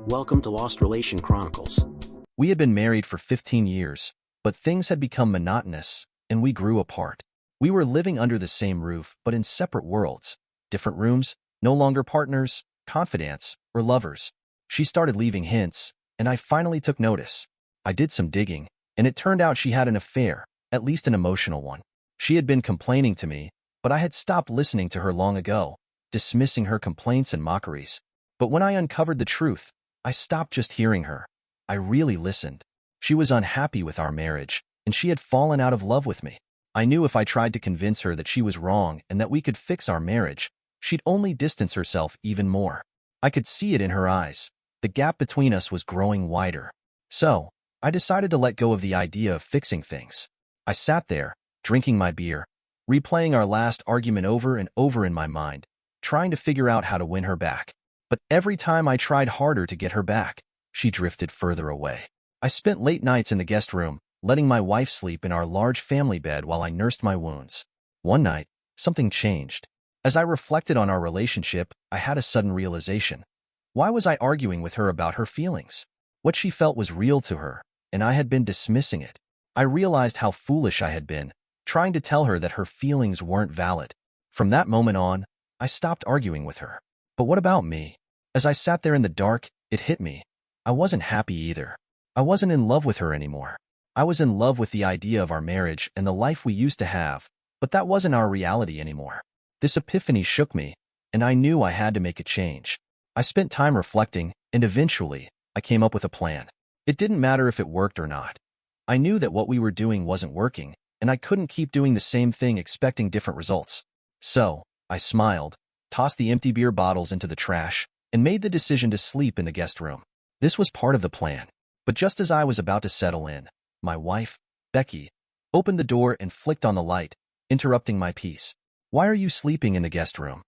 Welcome to Lost Relation Chronicles. We had been married for 15 years, but things had become monotonous, and we grew apart. We were living under the same roof, but in separate worlds. Different rooms, no longer partners, confidants, or lovers. She started leaving hints, and I finally took notice. I did some digging, and it turned out she had an affair, at least an emotional one. She had been complaining to me, but I had stopped listening to her long ago, dismissing her complaints and mockeries. But when I uncovered the truth, I stopped just hearing her. I really listened. She was unhappy with our marriage, and she had fallen out of love with me. I knew if I tried to convince her that she was wrong and that we could fix our marriage, she'd only distance herself even more. I could see it in her eyes. The gap between us was growing wider. So, I decided to let go of the idea of fixing things. I sat there, drinking my beer, replaying our last argument over and over in my mind, trying to figure out how to win her back. But every time I tried harder to get her back, she drifted further away. I spent late nights in the guest room, letting my wife sleep in our large family bed while I nursed my wounds. One night, something changed. As I reflected on our relationship, I had a sudden realization. Why was I arguing with her about her feelings? What she felt was real to her, and I had been dismissing it. I realized how foolish I had been, trying to tell her that her feelings weren't valid. From that moment on, I stopped arguing with her. But what about me? As I sat there in the dark, it hit me. I wasn't happy either. I wasn't in love with her anymore. I was in love with the idea of our marriage and the life we used to have, but that wasn't our reality anymore. This epiphany shook me, and I knew I had to make a change. I spent time reflecting, and eventually, I came up with a plan. It didn't matter if it worked or not. I knew that what we were doing wasn't working, and I couldn't keep doing the same thing expecting different results. So, I smiled, tossed the empty beer bottles into the trash, and made the decision to sleep in the guest room. This was part of the plan. But just as I was about to settle in, my wife, Becky, opened the door and flicked on the light, interrupting my peace. "Why are you sleeping in the guest room?"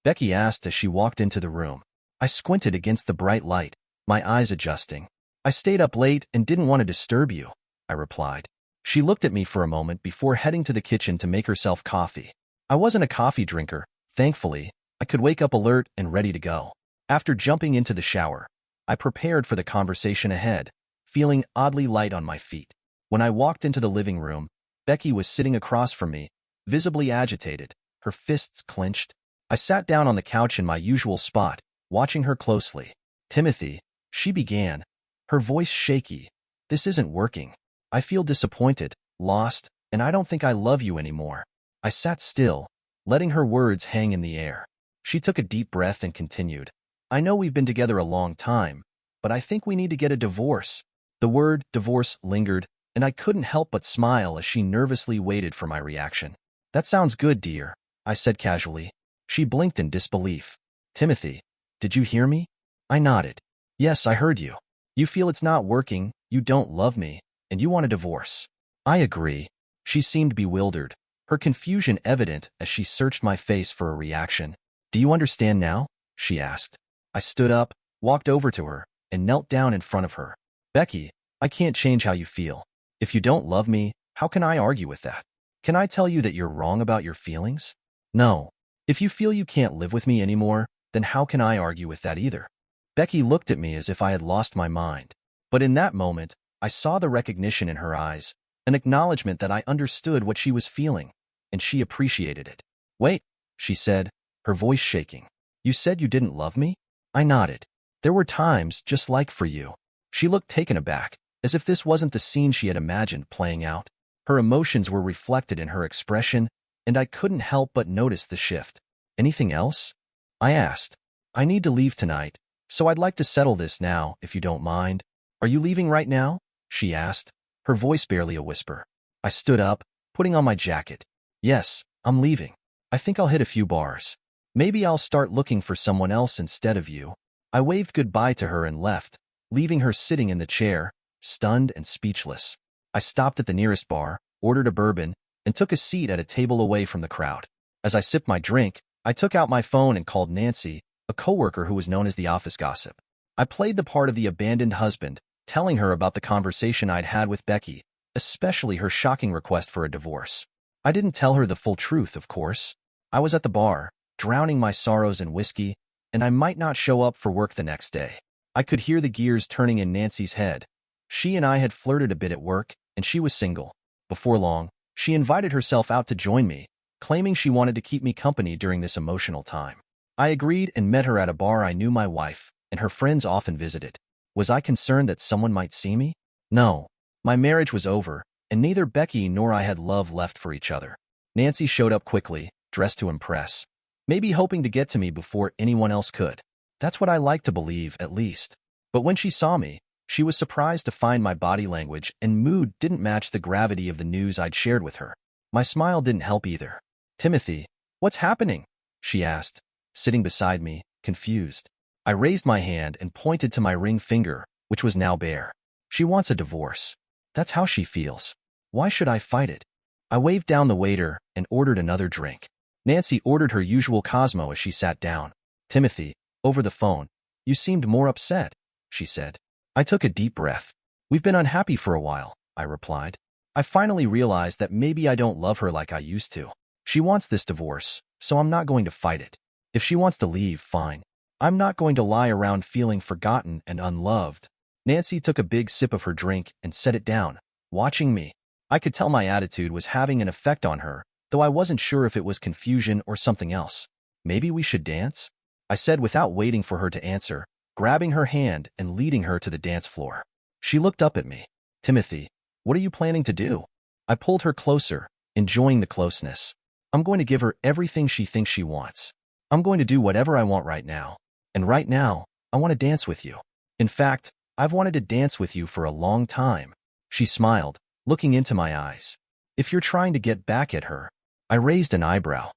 Becky asked as she walked into the room. I squinted against the bright light, my eyes adjusting. "I stayed up late and didn't want to disturb you," I replied. She looked at me for a moment before heading to the kitchen to make herself coffee. I wasn't a coffee drinker. Thankfully, I could wake up alert and ready to go. After jumping into the shower, I prepared for the conversation ahead, feeling oddly light on my feet. When I walked into the living room, Becky was sitting across from me, visibly agitated, her fists clenched. I sat down on the couch in my usual spot, watching her closely. "Timothy," she began, her voice shaky, "this isn't working. I feel disappointed, lost, and I don't think I love you anymore." I sat still, letting her words hang in the air. She took a deep breath and continued. "I know we've been together a long time, but I think we need to get a divorce." The word divorce lingered, and I couldn't help but smile as she nervously waited for my reaction. "That sounds good, dear," I said casually. She blinked in disbelief. "Timothy, did you hear me?" I nodded. "Yes, I heard you. You feel it's not working, you don't love me, and you want a divorce." "I agree." She seemed bewildered, her confusion evident as she searched my face for a reaction. "Do you understand now?" she asked. I stood up, walked over to her, and knelt down in front of her. "Becky, I can't change how you feel. If you don't love me, how can I argue with that? Can I tell you that you're wrong about your feelings? No. If you feel you can't live with me anymore, then how can I argue with that either?" Becky looked at me as if I had lost my mind. But in that moment, I saw the recognition in her eyes, an acknowledgement that I understood what she was feeling, and she appreciated it. "Wait," she said, her voice shaking. "You said you didn't love me?" I nodded. "There were times just like for you." She looked taken aback, as if this wasn't the scene she had imagined playing out. Her emotions were reflected in her expression, and I couldn't help but notice the shift. "Anything else?" I asked. "I need to leave tonight, so I'd like to settle this now, if you don't mind." "Are you leaving right now?" she asked, her voice barely a whisper. I stood up, putting on my jacket. "Yes, I'm leaving. I think I'll hit a few bars. Maybe I'll start looking for someone else instead of you." I waved goodbye to her and left, leaving her sitting in the chair, stunned and speechless. I stopped at the nearest bar, ordered a bourbon, and took a seat at a table away from the crowd. As I sipped my drink, I took out my phone and called Nancy, a coworker who was known as the office gossip. I played the part of the abandoned husband, telling her about the conversation I'd had with Becky, especially her shocking request for a divorce. I didn't tell her the full truth, of course. I was at the bar, drowning my sorrows in whiskey, and I might not show up for work the next day. I could hear the gears turning in Nancy's head. She and I had flirted a bit at work, and she was single. Before long, she invited herself out to join me, claiming she wanted to keep me company during this emotional time. I agreed and met her at a bar I knew my wife and her friends often visited. Was I concerned that someone might see me? No. My marriage was over, and neither Becky nor I had love left for each other. Nancy showed up quickly, dressed to impress, maybe hoping to get to me before anyone else could. That's what I like to believe, at least. But when she saw me, she was surprised to find my body language and mood didn't match the gravity of the news I'd shared with her. My smile didn't help either. "Timothy, what's happening?" she asked, sitting beside me, confused. I raised my hand and pointed to my ring finger, which was now bare. "She wants a divorce. That's how she feels. Why should I fight it?" I waved down the waiter and ordered another drink. Nancy ordered her usual Cosmo as she sat down. "Timothy, over the phone, you seemed more upset," she said. I took a deep breath. "We've been unhappy for a while," I replied. I finally realized that maybe I don't love her like I used to. She wants this divorce, so I'm not going to fight it. If she wants to leave, fine. I'm not going to lie around feeling forgotten and unloved. Nancy took a big sip of her drink and set it down, watching me. I could tell my attitude was having an effect on her, though I wasn't sure if it was confusion or something else. "Maybe we should dance?" I said without waiting for her to answer, grabbing her hand and leading her to the dance floor. She looked up at me. "Timothy, what are you planning to do?" I pulled her closer, enjoying the closeness. "I'm going to give her everything she thinks she wants. I'm going to do whatever I want right now. And right now, I want to dance with you. In fact, I've wanted to dance with you for a long time." She smiled, looking into my eyes. "If you're trying to get back at her." I raised an eyebrow.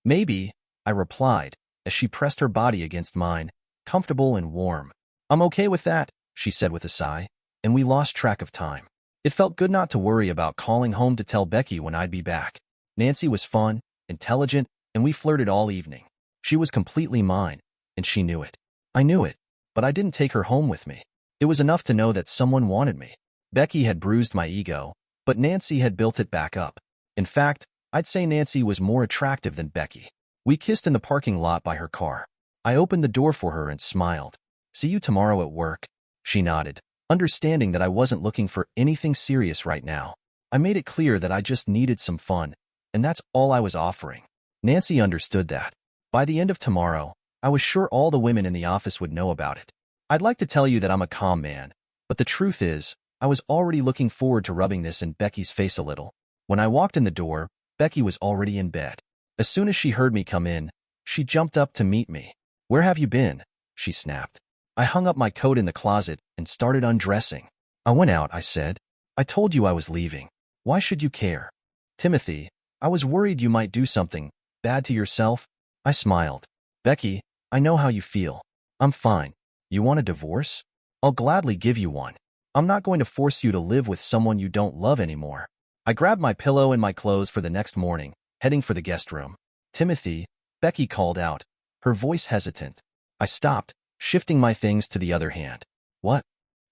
"Maybe," I replied, as she pressed her body against mine, comfortable and warm. "I'm okay with that," she said with a sigh, and we lost track of time. It felt good not to worry about calling home to tell Becky when I'd be back. Nancy was fun, intelligent, and we flirted all evening. She was completely mine, and she knew it. I knew it, but I didn't take her home with me. It was enough to know that someone wanted me. Becky had bruised my ego, but Nancy had built it back up. In fact, I'd say Nancy was more attractive than Becky. We kissed in the parking lot by her car. I opened the door for her and smiled. "See you tomorrow at work." She nodded, understanding that I wasn't looking for anything serious right now. I made it clear that I just needed some fun, and that's all I was offering. Nancy understood that. By the end of tomorrow, I was sure all the women in the office would know about it. I'd like to tell you that I'm a calm man, but the truth is, I was already looking forward to rubbing this in Becky's face a little. When I walked in the door, Becky was already in bed. As soon as she heard me come in, she jumped up to meet me. "Where have you been?" she snapped. I hung up my coat in the closet and started undressing. "I went out," I said. "I told you I was leaving. Why should you care?" "Timothy, I was worried you might do something bad to yourself." I smiled. "Becky, I know how you feel. I'm fine. You want a divorce? I'll gladly give you one. I'm not going to force you to live with someone you don't love anymore." I grabbed my pillow and my clothes for the next morning, heading for the guest room. "Timothy," Becky called out, her voice hesitant. I stopped, shifting my things to the other hand. "What?"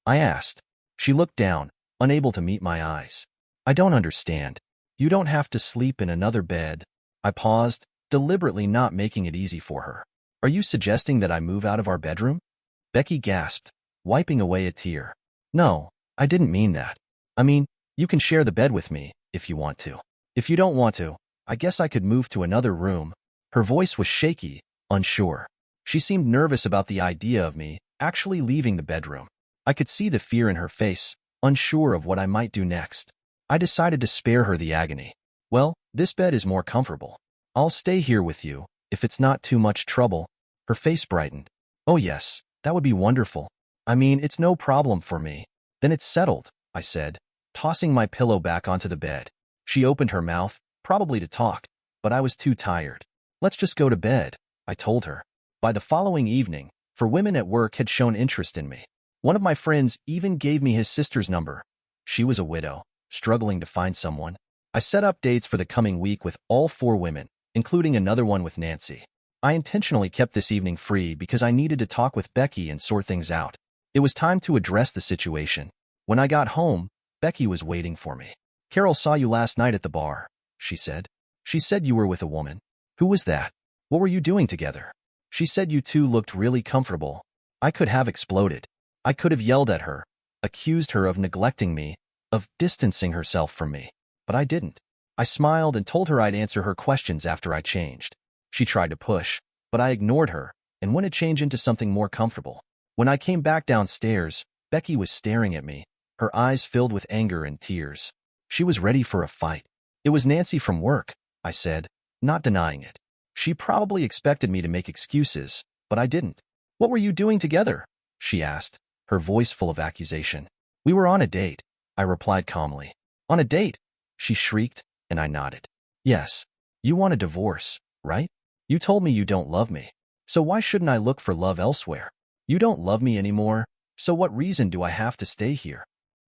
I asked. She looked down, unable to meet my eyes. "I don't understand. You don't have to sleep in another bed." I paused, deliberately not making it easy for her. "Are you suggesting that I move out of our bedroom?" Becky gasped, wiping away a tear. "No, I didn't mean that. I mean, you can share the bed with me, if you want to. If you don't want to, I guess I could move to another room." Her voice was shaky, unsure. She seemed nervous about the idea of me actually leaving the bedroom. I could see the fear in her face, unsure of what I might do next. I decided to spare her the agony. "Well, this bed is more comfortable. I'll stay here with you, if it's not too much trouble." Her face brightened. "Oh yes, that would be wonderful. I mean, it's no problem for me." "Then it's settled," I said, tossing my pillow back onto the bed. She opened her mouth, probably to talk, but I was too tired. "Let's just go to bed," I told her. By the following evening, for women at work had shown interest in me. One of my friends even gave me his sister's number. She was a widow, struggling to find someone. I set up dates for the coming week with all 4 women, including another one with Nancy. I intentionally kept this evening free because I needed to talk with Becky and sort things out. It was time to address the situation. When I got home, Becky was waiting for me. "Carol saw you last night at the bar," she said. "She said you were with a woman." "Who was that? What were you doing together?" "She said you two looked really comfortable." I could have exploded. I could have yelled at her, accused her of neglecting me, of distancing herself from me, but I didn't. I smiled and told her I'd answer her questions after I changed. She tried to push, but I ignored her and went to change into something more comfortable. When I came back downstairs, Becky was staring at me, her eyes filled with anger and tears. She was ready for a fight. It was Nancy from work, I said, not denying it. She probably expected me to make excuses, but I didn't. What were you doing together? She asked, her voice full of accusation. We were on a date, I replied calmly. On a date? She shrieked, and I nodded. Yes. You want a divorce, right? You told me you don't love me. So why shouldn't I look for love elsewhere? You don't love me anymore, so what reason do I have to stay here?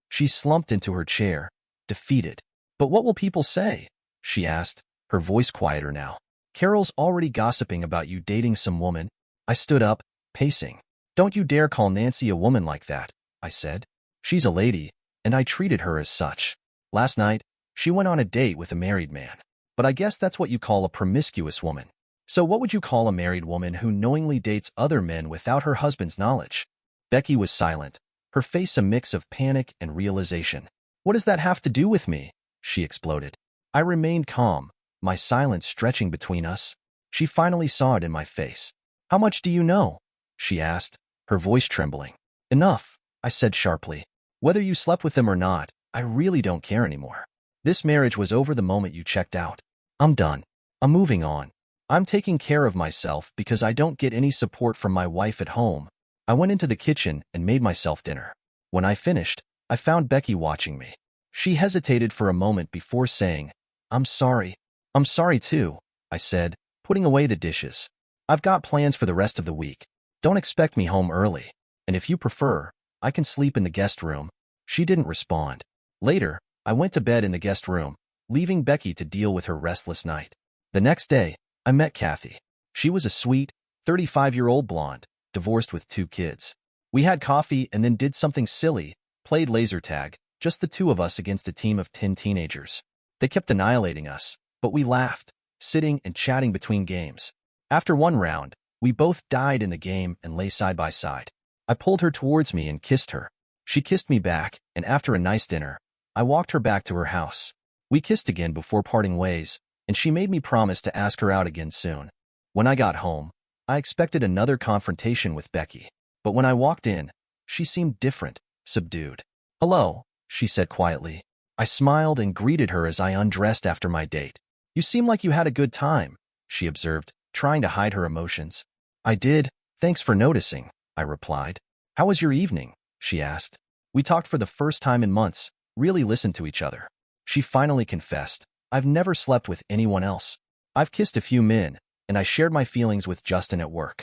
She slumped into her chair, defeated. But what will people say? She asked, her voice quieter now. Carol's already gossiping about you dating some woman. I stood up, pacing. Don't you dare call Nancy a woman like that, I said. She's a lady, and I treated her as such. Last night, she went on a date with a married man. But I guess that's what you call a promiscuous woman. So what would you call a married woman who knowingly dates other men without her husband's knowledge? Becky was silent, her face a mix of panic and realization. What does that have to do with me? She exploded. I remained calm, my silence stretching between us. She finally saw it in my face. How much do you know? She asked, her voice trembling. Enough, I said sharply. Whether you slept with them or not, I really don't care anymore. This marriage was over the moment you checked out. I'm done. I'm moving on. I'm taking care of myself because I don't get any support from my wife at home. I went into the kitchen and made myself dinner. When I finished, I found Becky watching me. She hesitated for a moment before saying, I'm sorry. I'm sorry too, I said, putting away the dishes. I've got plans for the rest of the week. Don't expect me home early. And if you prefer, I can sleep in the guest room. She didn't respond. Later, I went to bed in the guest room, leaving Becky to deal with her restless night. The next day, I met Kathy. She was a sweet, 35-year-old blonde, divorced with 2 kids. We had coffee and then did something silly, played laser tag, just the 2 of us against a team of 10 teenagers. They kept annihilating us, but we laughed, sitting and chatting between games. After one round, we both died in the game and lay side by side. I pulled her towards me and kissed her. She kissed me back, and after a nice dinner, I walked her back to her house. We kissed again before parting ways, and she made me promise to ask her out again soon. When I got home, I expected another confrontation with Becky, but when I walked in, she seemed different, subdued. Hello, she said quietly. I smiled and greeted her as I undressed after my date. You seem like you had a good time, she observed, trying to hide her emotions. I did, thanks for noticing, I replied. How was your evening? She asked. We talked for the first time in months, really listened to each other. She finally confessed. I've never slept with anyone else. I've kissed a few men, and I shared my feelings with Justin at work.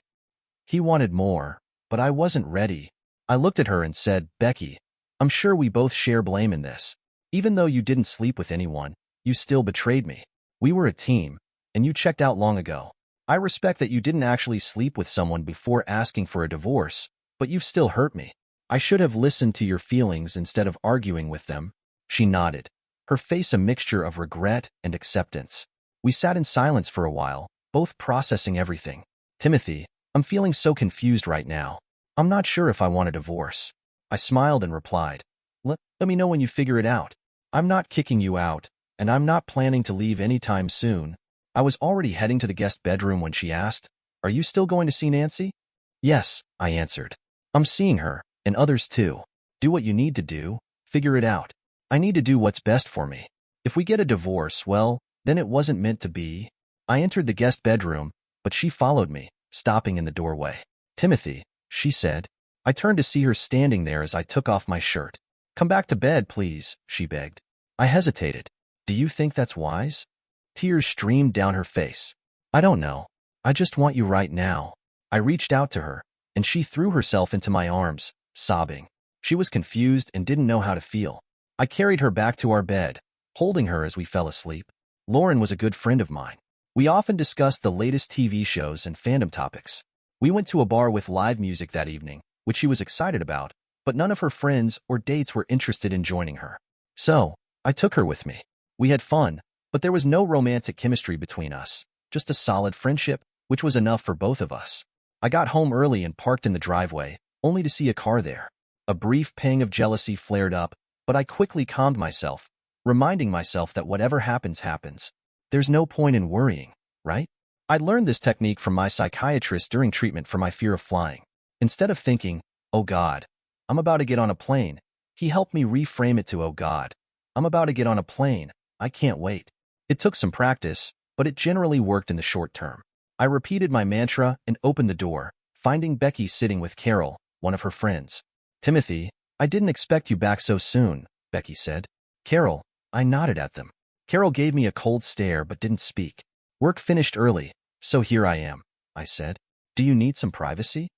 He wanted more, but I wasn't ready. I looked at her and said, Becky, I'm sure we both share blame in this. Even though you didn't sleep with anyone, you still betrayed me. We were a team, and you checked out long ago. I respect that you didn't actually sleep with someone before asking for a divorce, but you've still hurt me. I should have listened to your feelings instead of arguing with them. She nodded, her face a mixture of regret and acceptance. We sat in silence for a while, both processing everything. Timothy, I'm feeling so confused right now. I'm not sure if I want a divorce. I smiled and replied, Let me know when you figure it out. I'm not kicking you out, and I'm not planning to leave anytime soon. I was already heading to the guest bedroom when she asked, Are you still going to see Nancy? Yes, I answered. I'm seeing her, and others too. Do what you need to do, figure it out. I need to do what's best for me. If we get a divorce, well, then it wasn't meant to be. I entered the guest bedroom, but she followed me, stopping in the doorway. Timothy, she said. I turned to see her standing there as I took off my shirt. Come back to bed, please, she begged. I hesitated. Do you think that's wise? Tears streamed down her face. I don't know. I just want you right now. I reached out to her, and she threw herself into my arms, sobbing. She was confused and didn't know how to feel. I carried her back to our bed, holding her as we fell asleep. Lauren was a good friend of mine. We often discussed the latest TV shows and fandom topics. We went to a bar with live music that evening, which she was excited about, but none of her friends or dates were interested in joining her. So, I took her with me. We had fun, but there was no romantic chemistry between us, just a solid friendship, which was enough for both of us. I got home early and parked in the driveway, only to see a car there. A brief pang of jealousy flared up, but I quickly calmed myself, reminding myself that whatever happens, happens. There's no point in worrying, right? I learned this technique from my psychiatrist during treatment for my fear of flying. Instead of thinking, "Oh God, I'm about to get on a plane," he helped me reframe it to, "Oh God, I'm about to get on a plane. I can't wait." It took some practice, but it generally worked in the short term. I repeated my mantra and opened the door, finding Becky sitting with Carol, one of her friends. "Timothy, I didn't expect you back so soon," Becky said. "Carol," I nodded at them. Carol gave me a cold stare but didn't speak. "Work finished early, so here I am," I said. "Do you need some privacy?"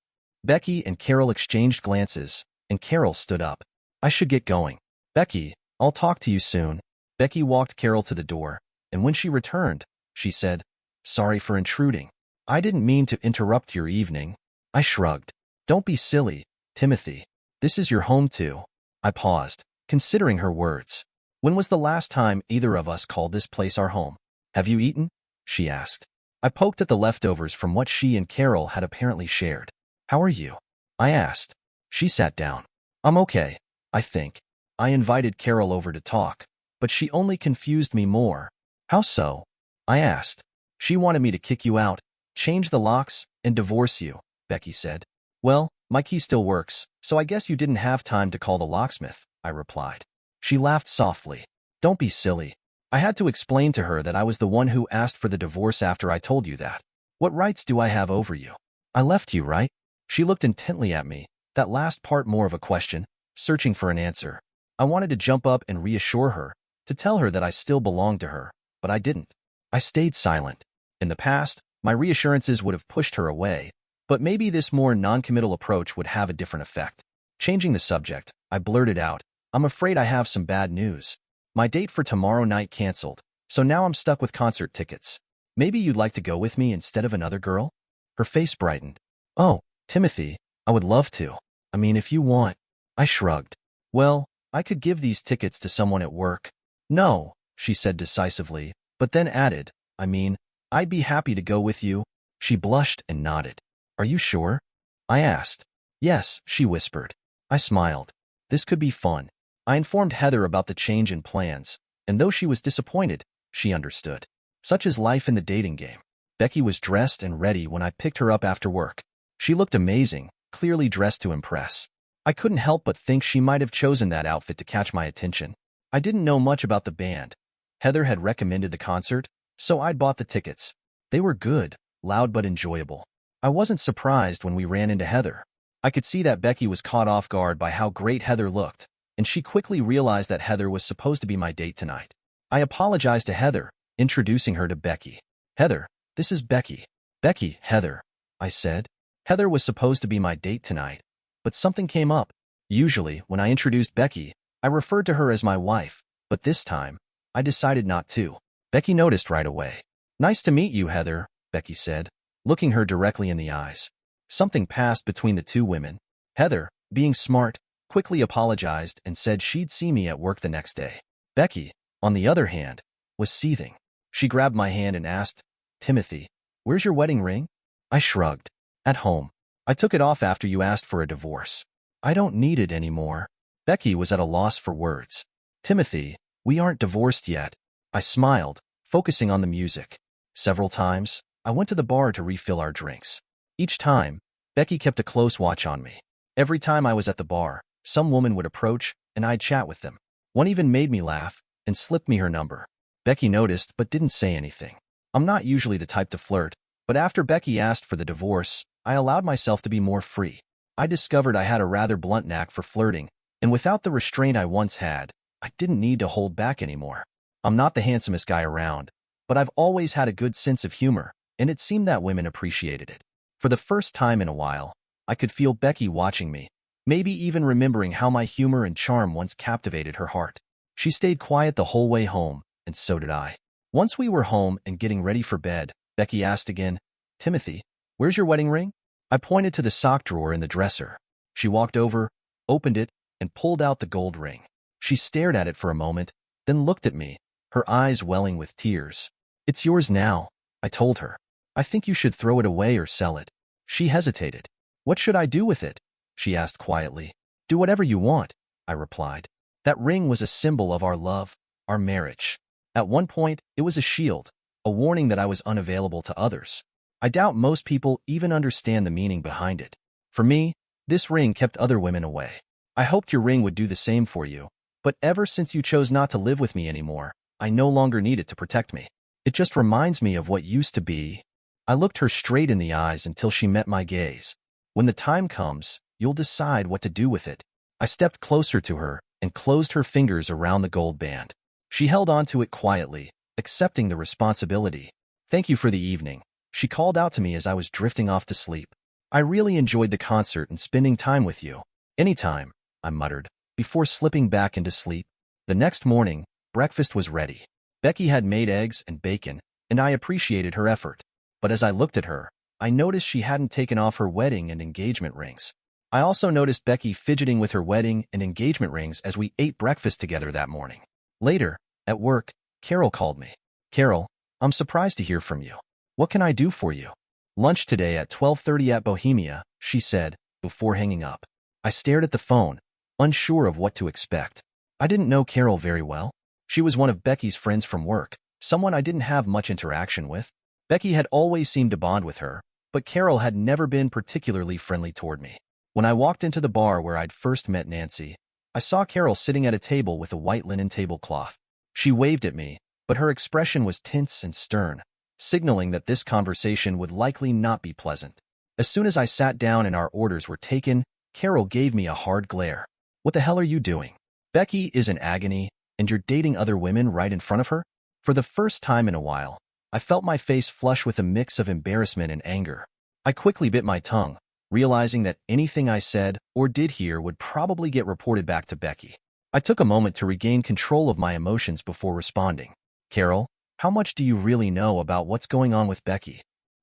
Becky and Carol exchanged glances, and Carol stood up. "I should get going." "Becky, I'll talk to you soon." Becky walked Carol to the door, and when she returned, she said, "Sorry for intruding. I didn't mean to interrupt your evening." I shrugged. "Don't be silly, Timothy. This is your home too." I paused, considering her words. "When was the last time either of us called this place our home?" "Have you eaten?" she asked. I poked at the leftovers from what she and Carol had apparently shared. "How are you?" I asked. She sat down. "I'm okay, I think." I invited Carol over to talk, but she only confused me more. "How so?" I asked. "She wanted me to kick you out, change the locks, and divorce you," Becky said. "Well, my key still works, so I guess you didn't have time to call the locksmith," I replied. She laughed softly. "Don't be silly. I had to explain to her that I was the one who asked for the divorce after I told you that. What rights do I have over you? I left you, right?" She looked intently at me, that last part more of a question, searching for an answer. I wanted to jump up and reassure her, to tell her that I still belonged to her, but I didn't. I stayed silent. In the past, my reassurances would have pushed her away, but maybe this more non-committal approach would have a different effect. Changing the subject, I blurted out, "I'm afraid I have some bad news. My date for tomorrow night canceled, so now I'm stuck with concert tickets. Maybe you'd like to go with me instead of another girl?" Her face brightened. "Oh, Timothy, I would love to. I mean, if you want." I shrugged. "Well, I could give these tickets to someone at work." "No," she said decisively, but then added, "I mean, I'd be happy to go with you." She blushed and nodded. "Are you sure?" I asked. "Yes," she whispered. I smiled. This could be fun. I informed Heather about the change in plans, and though she was disappointed, she understood. Such is life in the dating game. Becky was dressed and ready when I picked her up after work. She looked amazing, clearly dressed to impress. I couldn't help but think she might have chosen that outfit to catch my attention. I didn't know much about the band. Heather had recommended the concert, so I'd bought the tickets. They were good, loud but enjoyable. I wasn't surprised when we ran into Heather. I could see that Becky was caught off guard by how great Heather looked, and she quickly realized that Heather was supposed to be my date tonight. I apologized to Heather, introducing her to Becky. "Heather, this is Becky." "Becky, Heather," I said. Heather was supposed to be my date tonight, but something came up. Usually, when I introduced Becky, I referred to her as my wife, but this time, I decided not to. Becky noticed right away. "Nice to meet you, Heather," Becky said, looking her directly in the eyes. Something passed between the two women. Heather, being smart, quickly apologized and said she'd see me at work the next day. Becky, on the other hand, was seething. She grabbed my hand and asked, "Timothy, where's your wedding ring?" I shrugged. "At home. I took it off after you asked for a divorce. I don't need it anymore." Becky was at a loss for words. "Timothy, we aren't divorced yet." I smiled, focusing on the music. Several times, I went to the bar to refill our drinks. Each time, Becky kept a close watch on me. Every time I was at the bar, some woman would approach, and I'd chat with them. One even made me laugh and slipped me her number. Becky noticed but didn't say anything. I'm not usually the type to flirt, but after Becky asked for the divorce, I allowed myself to be more free. I discovered I had a rather blunt knack for flirting, and without the restraint I once had, I didn't need to hold back anymore. I'm not the handsomest guy around, but I've always had a good sense of humor, and it seemed that women appreciated it. For the first time in a while, I could feel Becky watching me, maybe even remembering how my humor and charm once captivated her heart. She stayed quiet the whole way home, and so did I. Once we were home and getting ready for bed, Becky asked again, "Timothy, where's your wedding ring?" I pointed to the sock drawer in the dresser. She walked over, opened it, and pulled out the gold ring. She stared at it for a moment, then looked at me, her eyes welling with tears. "It's yours now," I told her. "I think you should throw it away or sell it." She hesitated. "What should I do with it?" she asked quietly. Do whatever you want, I replied. That ring was a symbol of our love, our marriage. At one point, it was a shield, a warning that I was unavailable to others. I doubt most people even understand the meaning behind it. For me, this ring kept other women away. I hoped your ring would do the same for you, but ever since you chose not to live with me anymore, I no longer need it to protect me. It just reminds me of what used to be. I looked her straight in the eyes until she met my gaze. When the time comes, you'll decide what to do with it. I stepped closer to her and closed her fingers around the gold band. She held onto it quietly, accepting the responsibility. Thank you for the evening, she called out to me as I was drifting off to sleep. I really enjoyed the concert and spending time with you. Anytime, I muttered, before slipping back into sleep. The next morning, breakfast was ready. Becky had made eggs and bacon, and I appreciated her effort. But as I looked at her, I noticed she hadn't taken off her wedding and engagement rings. I also noticed Becky fidgeting with her wedding and engagement rings as we ate breakfast together that morning. Later, at work, Carol called me. Carol, I'm surprised to hear from you. What can I do for you? Lunch today at 12:30 at Bohemia, she said, before hanging up. I stared at the phone, unsure of what to expect. I didn't know Carol very well. She was one of Becky's friends from work, someone I didn't have much interaction with. Becky had always seemed to bond with her, but Carol had never been particularly friendly toward me. When I walked into the bar where I'd first met Nancy, I saw Carol sitting at a table with a white linen tablecloth. She waved at me, but her expression was tense and stern, signaling that this conversation would likely not be pleasant. As soon as I sat down and our orders were taken, Carol gave me a hard glare. What the hell are you doing? Becky is in agony, and you're dating other women right in front of her? For the first time in a while, I felt my face flush with a mix of embarrassment and anger. I quickly bit my tongue, realizing that anything I said or did here would probably get reported back to Becky. I took a moment to regain control of my emotions before responding. Carol, how much do you really know about what's going on with Becky?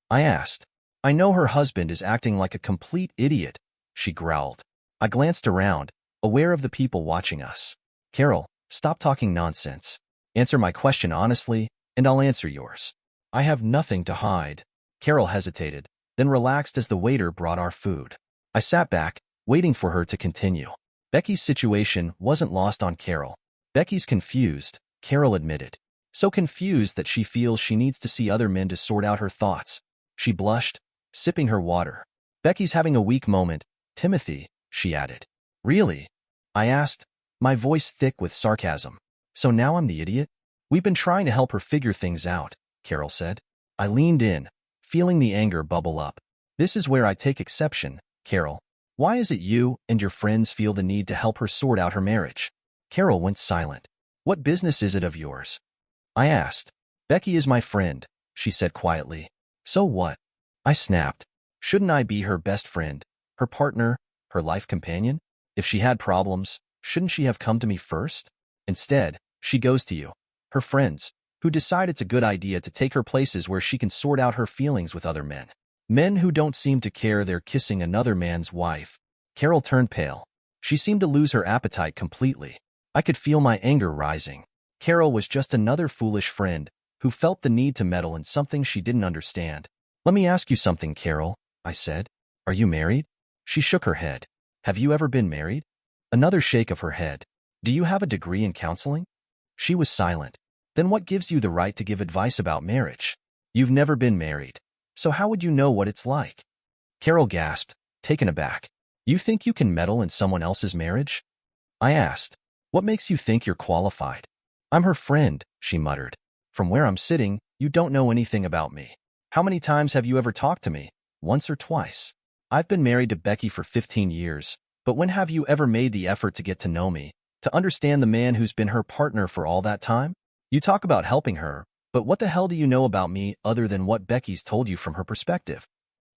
I asked. I know her husband is acting like a complete idiot, she growled. I glanced around, aware of the people watching us. Carol, stop talking nonsense. Answer my question honestly, and I'll answer yours. I have nothing to hide. Carol hesitated, then relaxed as the waiter brought our food. I sat back, waiting for her to continue. Becky's situation wasn't lost on Carol. Becky's confused, Carol admitted. So confused that she feels she needs to see other men to sort out her thoughts. She blushed, sipping her water. Becky's having a weak moment, Timothy, she added. Really? I asked, my voice thick with sarcasm. So now I'm the idiot? We've been trying to help her figure things out, Carol said. I leaned in, feeling the anger bubble up. This is where I take exception, Carol. Why is it you and your friends feel the need to help her sort out her marriage? Carol went silent. What business is it of yours? I asked. Becky is my friend, she said quietly. So what? I snapped. Shouldn't I be her best friend, her partner, her life companion? If she had problems, shouldn't she have come to me first? Instead, she goes to you, her friends, who decide it's a good idea to take her places where she can sort out her feelings with other men. Men who don't seem to care they're kissing another man's wife. Carol turned pale. She seemed to lose her appetite completely. I could feel my anger rising. Carol was just another foolish friend who felt the need to meddle in something she didn't understand. Let me ask you something, Carol, I said. Are you married? She shook her head. Have you ever been married? Another shake of her head. Do you have a degree in counseling? She was silent. Then what gives you the right to give advice about marriage? You've never been married. So how would you know what it's like? Carol gasped, taken aback. You think you can meddle in someone else's marriage? I asked. What makes you think you're qualified? I'm her friend, she muttered. From where I'm sitting, you don't know anything about me. How many times have you ever talked to me? Once or twice? I've been married to Becky for 15 years, but when have you ever made the effort to get to know me, to understand the man who's been her partner for all that time? You talk about helping her, but what the hell do you know about me other than what Becky's told you from her perspective?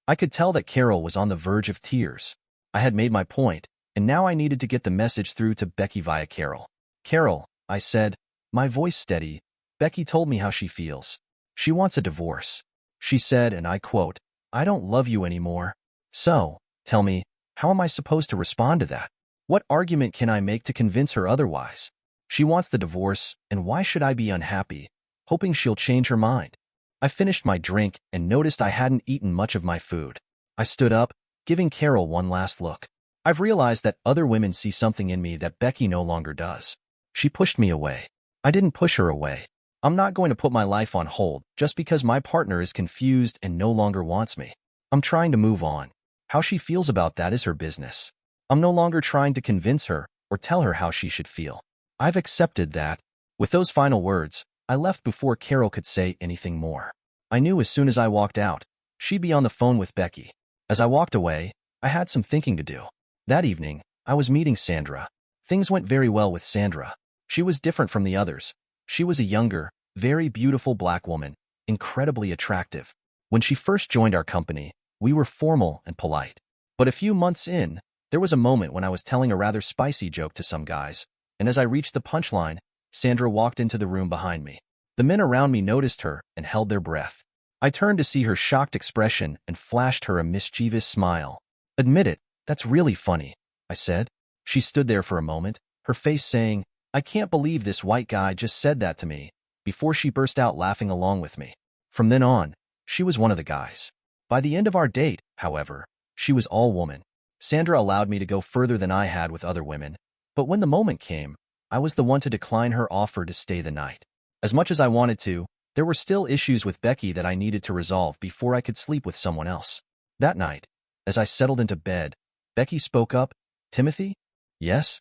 I could tell that Carol was on the verge of tears. I had made my point, and now I needed to get the message through to Becky via Carol. Carol, I said, my voice steady, Becky told me how she feels. She wants a divorce. She said, and I quote, I don't love you anymore. So, tell me, how am I supposed to respond to that? What argument can I make to convince her otherwise? She wants the divorce, and why should I be unhappy, hoping she'll change her mind? I finished my drink and noticed I hadn't eaten much of my food. I stood up, giving Carol one last look. I've realized that other women see something in me that Becky no longer does. She pushed me away. I didn't push her away. I'm not going to put my life on hold just because my partner is confused and no longer wants me. I'm trying to move on. How she feels about that is her business. I'm no longer trying to convince her or tell her how she should feel. I've accepted that. With those final words, I left before Carol could say anything more. I knew as soon as I walked out, she'd be on the phone with Becky. As I walked away, I had some thinking to do. That evening, I was meeting Sandra. Things went very well with Sandra. She was different from the others. She was a younger, very beautiful black woman, incredibly attractive. When she first joined our company, we were formal and polite. But a few months in, there was a moment when I was telling a rather spicy joke to some guys, and as I reached the punchline, Sandra walked into the room behind me. The men around me noticed her and held their breath. I turned to see her shocked expression and flashed her a mischievous smile. "Admit it, that's really funny," I said. She stood there for a moment, her face saying, "I can't believe this white guy just said that to me," before she burst out laughing along with me. From then on, she was one of the guys. By the end of our date, however, she was all woman. Sandra allowed me to go further than I had with other women, but when the moment came, I was the one to decline her offer to stay the night. As much as I wanted to, there were still issues with Becky that I needed to resolve before I could sleep with someone else. That night, as I settled into bed, Becky spoke up. "Timothy?" "Yes?"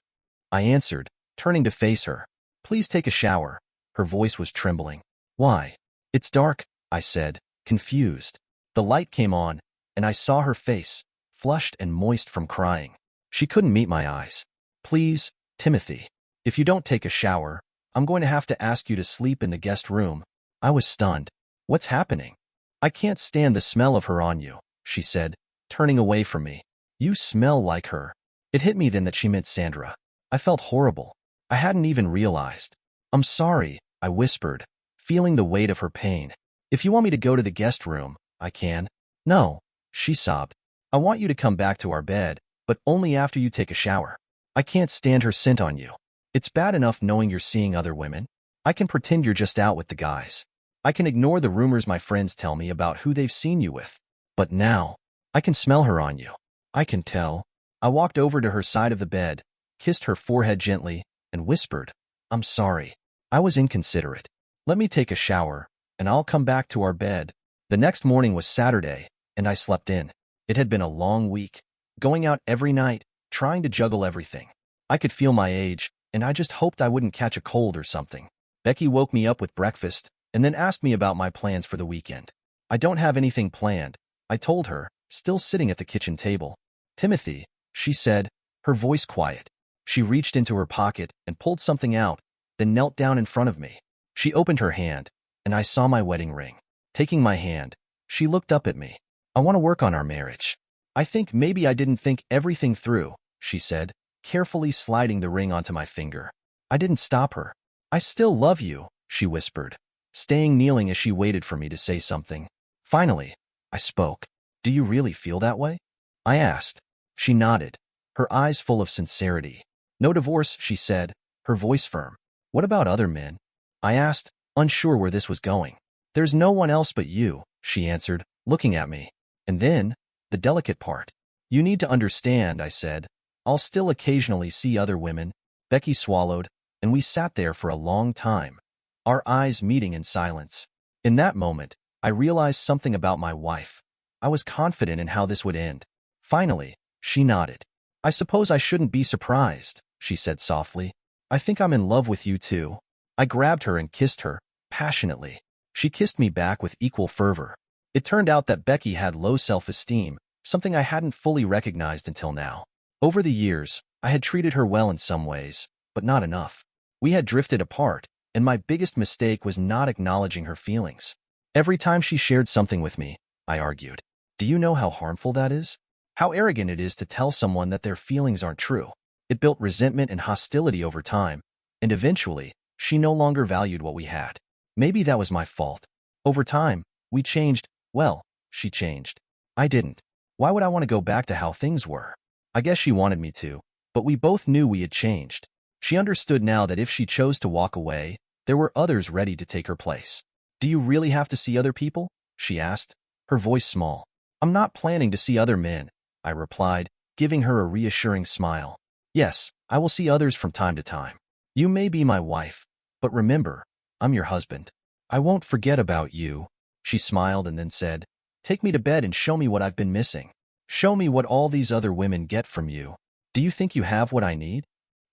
I answered, turning to face her. "Please take a shower." Her voice was trembling. "Why?" "It's dark," I said, confused. The light came on, and I saw her face, flushed and moist from crying. She couldn't meet my eyes. "Please, Timothy. If you don't take a shower, I'm going to have to ask you to sleep in the guest room." I was stunned. "What's happening?" "I can't stand the smell of her on you," she said, turning away from me. "You smell like her." It hit me then that she meant Sandra. I felt horrible. I hadn't even realized. "I'm sorry," I whispered, feeling the weight of her pain. "If you want me to go to the guest room, I can." "No," she sobbed. "I want you to come back to our bed, but only after you take a shower. I can't stand her scent on you. It's bad enough knowing you're seeing other women. I can pretend you're just out with the guys. I can ignore the rumors my friends tell me about who they've seen you with. But now, I can smell her on you. I can tell." I walked over to her side of the bed, kissed her forehead gently, and whispered, "I'm sorry. I was inconsiderate. Let me take a shower, and I'll come back to our bed." The next morning was Saturday, and I slept in. It had been a long week, going out every night, trying to juggle everything. I could feel my age, and I just hoped I wouldn't catch a cold or something. Becky woke me up with breakfast, and then asked me about my plans for the weekend. "I don't have anything planned," I told her, still sitting at the kitchen table. "Timothy," she said, her voice quiet. She reached into her pocket and pulled something out, then knelt down in front of me. She opened her hand, and I saw my wedding ring. Taking my hand, she looked up at me. "I want to work on our marriage. I think maybe I didn't think everything through," she said, carefully sliding the ring onto my finger. I didn't stop her. "I still love you," she whispered, staying kneeling as she waited for me to say something. Finally, I spoke. "Do you really feel that way?" I asked. She nodded, her eyes full of sincerity. "No divorce," she said, her voice firm. "What about other men?" I asked, unsure where this was going. "There's no one else but you," she answered, looking at me. "And then, the delicate part. You need to understand," I said. "I'll still occasionally see other women." Becky swallowed, and we sat there for a long time, our eyes meeting in silence. In that moment, I realized something about my wife. I was confident in how this would end. Finally, she nodded. "I suppose I shouldn't be surprised," she said softly. "I think I'm in love with you too." I grabbed her and kissed her, passionately. She kissed me back with equal fervor. It turned out that Becky had low self-esteem, something I hadn't fully recognized until now. Over the years, I had treated her well in some ways, but not enough. We had drifted apart, and my biggest mistake was not acknowledging her feelings. Every time she shared something with me, I argued. "Do you know how harmful that is? How arrogant it is to tell someone that their feelings aren't true." It built resentment and hostility over time, and eventually, she no longer valued what we had. Maybe that was my fault. Over time, we changed. Well, she changed. I didn't. Why would I want to go back to how things were? I guess she wanted me to, but we both knew we had changed. She understood now that if she chose to walk away, there were others ready to take her place. "Do you really have to see other people?" she asked, her voice small. "I'm not planning to see other men," I replied, giving her a reassuring smile. Yes, I will see others from time to time. You may be my wife, but remember, I'm your husband. I won't forget about you. She smiled and then said, take me to bed and show me what I've been missing. Show me what all these other women get from you. Do you think you have what I need?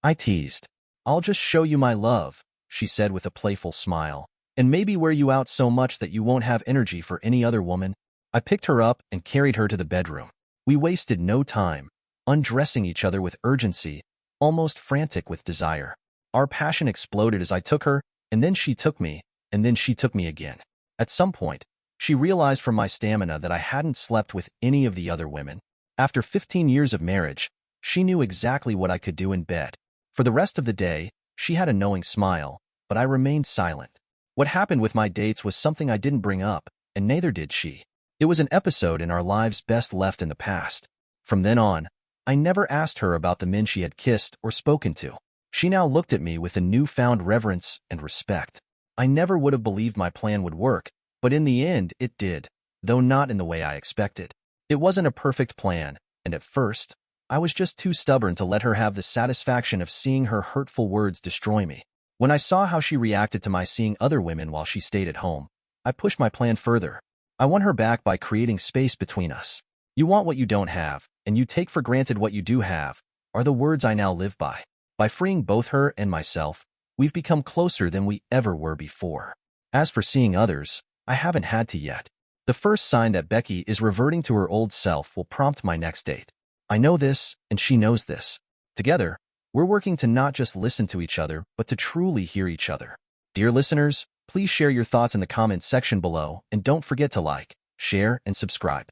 I teased. I'll just show you my love, she said with a playful smile, and maybe wear you out so much that you won't have energy for any other woman. I picked her up and carried her to the bedroom. We wasted no time, undressing each other with urgency, almost frantic with desire. Our passion exploded as I took her, and then she took me, and then she took me again. At some point, she realized from my stamina that I hadn't slept with any of the other women. After 15 years of marriage, she knew exactly what I could do in bed. For the rest of the day, she had a knowing smile, but I remained silent. What happened with my dates was something I didn't bring up, and neither did she. It was an episode in our lives best left in the past. From then on, I never asked her about the men she had kissed or spoken to. She now looked at me with a newfound reverence and respect. I never would have believed my plan would work, but in the end it did, though not in the way I expected. It wasn't a perfect plan, and at first, I was just too stubborn to let her have the satisfaction of seeing her hurtful words destroy me. When I saw how she reacted to my seeing other women while she stayed at home, I pushed my plan further. I won her back by creating space between us. You want what you don't have, and you take for granted what you do have, are the words I now live by. By freeing both her and myself, we've become closer than we ever were before. As for seeing others, I haven't had to yet. The first sign that Becky is reverting to her old self will prompt my next date. I know this, and she knows this. Together, we're working to not just listen to each other, but to truly hear each other. Dear listeners, please share your thoughts in the comments section below, and don't forget to like, share, and subscribe.